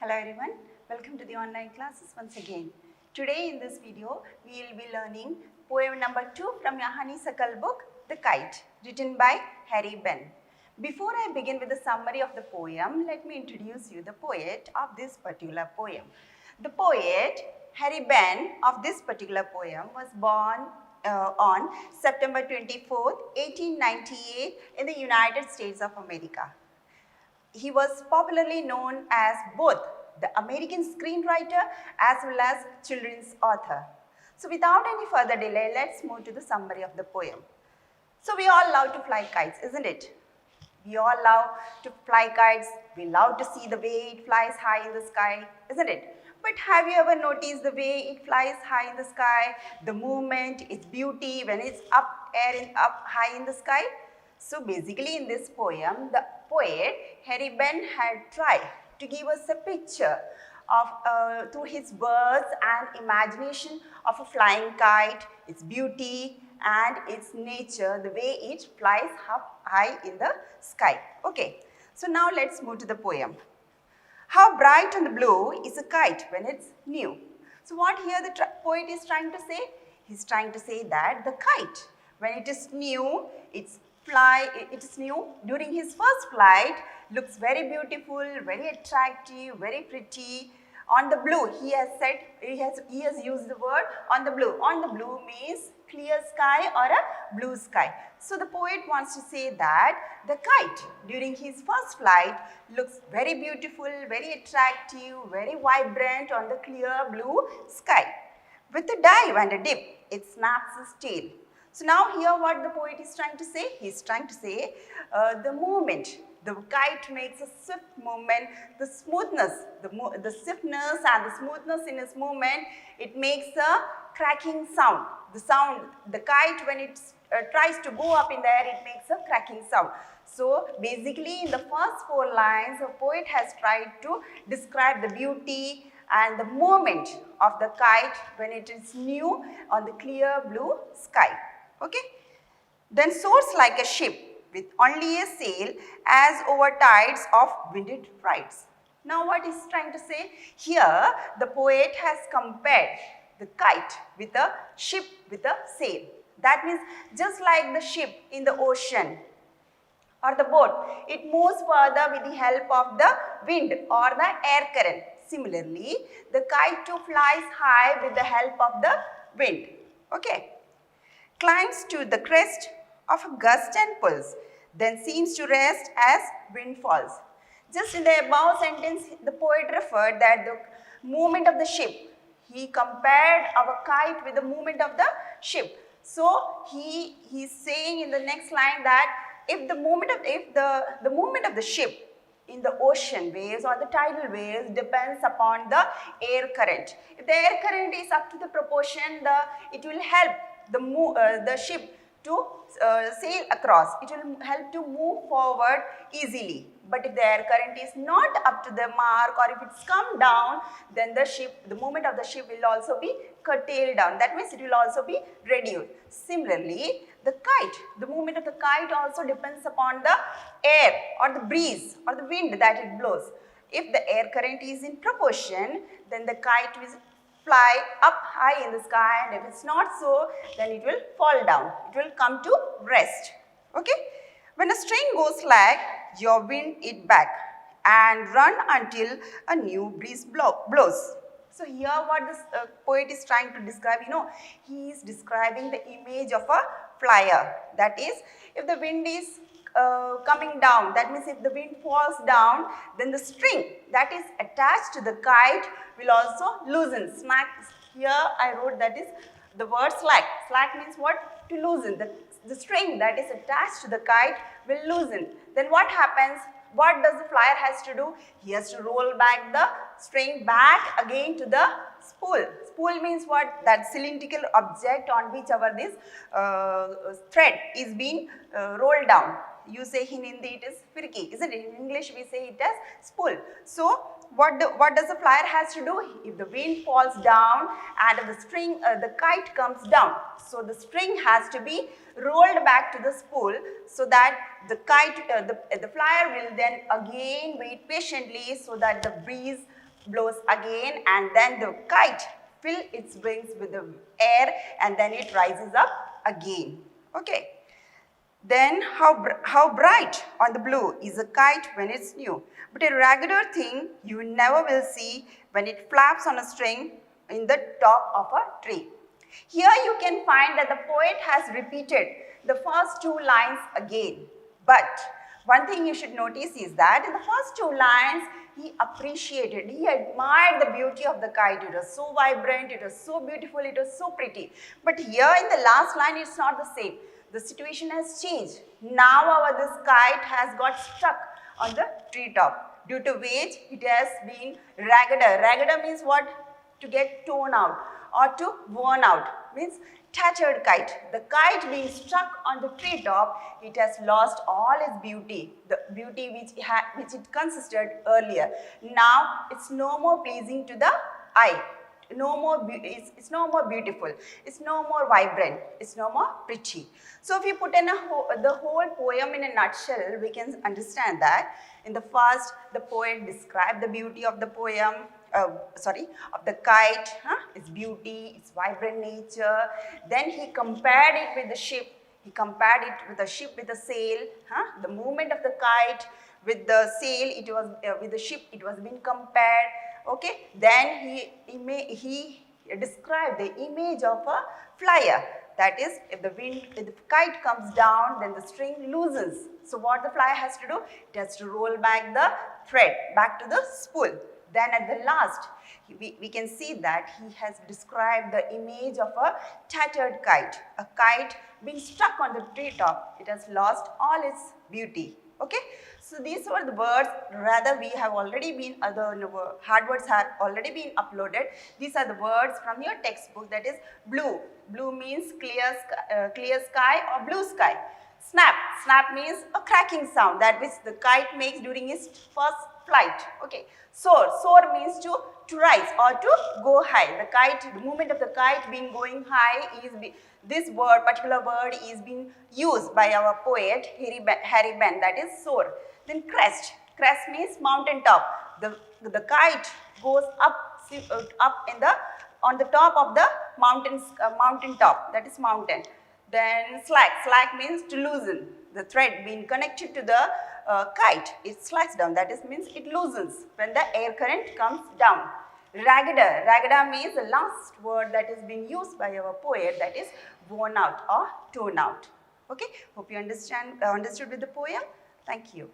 Hello everyone, welcome to the online classes once again. Today in this video, we will be learning poem number 2 from your honeysuckle book, The Kite, written by Harry Benn. Before I begin with the summary of the poem, let me introduce you the poet of this particular poem. The poet, Harry Benn, of this particular poem was born on September 24, 1898 in the United States of America. He was popularly known as both the American screenwriter as well as children's author. So without any further delay, let's move to the summary of the poem. So we all love to fly kites, isn't it? We all love to fly kites. We love to see the way it flies high in the sky, isn't it? But have you ever noticed the way it flies high in the sky, the movement, its beauty when it's up high in the sky? So basically in this poem, the poet Harry Benn had tried to give us a picture of through his words and imagination of a flying kite, its beauty and its nature, the way it flies up high in the sky. Okay, so now let's move to the poem. How bright and blue is a kite when it's new? So what here the poet is trying to say? He's trying to say that the kite, when it is new, it is new during his first flight, looks very beautiful, very attractive, very pretty. On the blue, he has said, he has used the word on the blue. On the blue means clear sky or a blue sky. So the poet wants to say that the kite during his first flight looks very beautiful, very attractive, very vibrant on the clear blue sky. With a dive and a dip, it snaps its tail. So now here what the poet is trying to say? He is trying to say the movement. The kite makes a swift movement, the smoothness, the swiftness and the smoothness in its movement, it makes a cracking sound. The kite when it tries to go up in the air, it makes a cracking sound. So basically in the first 4 lines, the poet has tried to describe the beauty and the movement of the kite when it is new on the clear blue sky. Okay? Then soars like a ship with only a sail as over tides of winded freights. Now what is trying to say? Here the poet has compared the kite with a ship with a sail. That means just like the ship in the ocean or the boat, it moves further with the help of the wind or the air current. Similarly, the kite too flies high with the help of the wind. Okay. Climbs to the crest of a gust and pulls, then seems to rest as wind falls. Just in the above sentence, the poet referred that the movement of the ship. He compared our kite with the movement of the ship. So he is saying in the next line that if the movement of the ship in the ocean waves or the tidal waves depends upon the air current. If the air current is up to the proportion, it will help the ship to sail across. It will help to move forward easily. But if the air current is not up to the mark or if it's come down, then the movement of the ship will also be curtailed down. That means it will also be reduced. Similarly, the movement of the kite also depends upon the air or the breeze or the wind that it blows. If the air current is in proportion, then the kite will fly up high in the sky, and if it's not so, then it will fall down. It will come to rest. Okay? When a string goes slack, you wind it back and run until a new breeze blows. So here what this poet is trying to describe, he is describing the image of a flyer. That is, if the wind is coming down, that means if the wind falls down, then the string that is attached to the kite will also loosen. Here I wrote that is the word slack. Slack means what? To loosen. The string that is attached to the kite will loosen. Then what happens? What does the flyer has to do? He has to roll back the string back again to the spool. Spool means what? That cylindrical object on which this thread is being rolled down. You say in Hindi it is firki, isn't it? In English we say it as spool. So what does the flyer has to do? If the wind falls down and the kite comes down, so the string has to be rolled back to the spool so that the kite, the flyer will then again wait patiently so that the breeze blows again, and then the kite fills its wings with the air, and then it rises up again. Okay. Then how bright on the blue is a kite when it's new, but a raggeder thing you never will see when it flaps on a string in the top of a tree. Here you can find that the poet has repeated the first two lines again. But one thing you should notice is that in the first two lines, he appreciated, he admired the beauty of the kite. It was so vibrant, it was so beautiful, it was so pretty. But here in the last line, it's not the same. The situation has changed. Now this kite has got stuck on the treetop, due to which it has been raggeder. Raggeder means what? To get torn out or to worn out, means tattered kite. The kite being stuck on the treetop, it has lost all its beauty, the beauty which it consisted earlier. Now it's no more pleasing to the eye. It's no more beautiful, it's no more vibrant, it's no more pretty. So if you put in the whole poem in a nutshell, we can understand that in the first, the poet described the beauty of the poem, of the kite, its beauty, its vibrant nature. Then he compared it with the ship. He compared it with the ship with the sail, the movement of the kite with the sail, it was with the ship, it was being compared. Okay, then he described the image of a flyer. That is, if the kite comes down, then the string loosens. So what the flyer has to do? It has to roll back the thread, back to the spool. Then at the last, we can see that he has described the image of a tattered kite. A kite being stuck on the treetop. It has lost all its beauty. Okay, so these were the words. Rather, we have already been, the hard words have already been uploaded. These are the words from your textbook, that is blue. Blue means clear sky or blue sky. Snap. Snap means a cracking sound that which the kite makes during its first flight. Okay. Soar. Soar means to rise or to go high. The kite, the movement of the kite being going high is this word, particular word is being used by our poet Harry Ben, that is soar. Then crest. Crest means mountain top. The kite goes up on the top of the mountain top, that is mountain. Then slack. Slack means to loosen. The thread being connected to the kite, it slacks down. That is means it loosens when the air current comes down. Raggeder. Raggeder means the last word that is being used by our poet, that is worn out or torn out. Okay. Hope you understood with the poem. Thank you.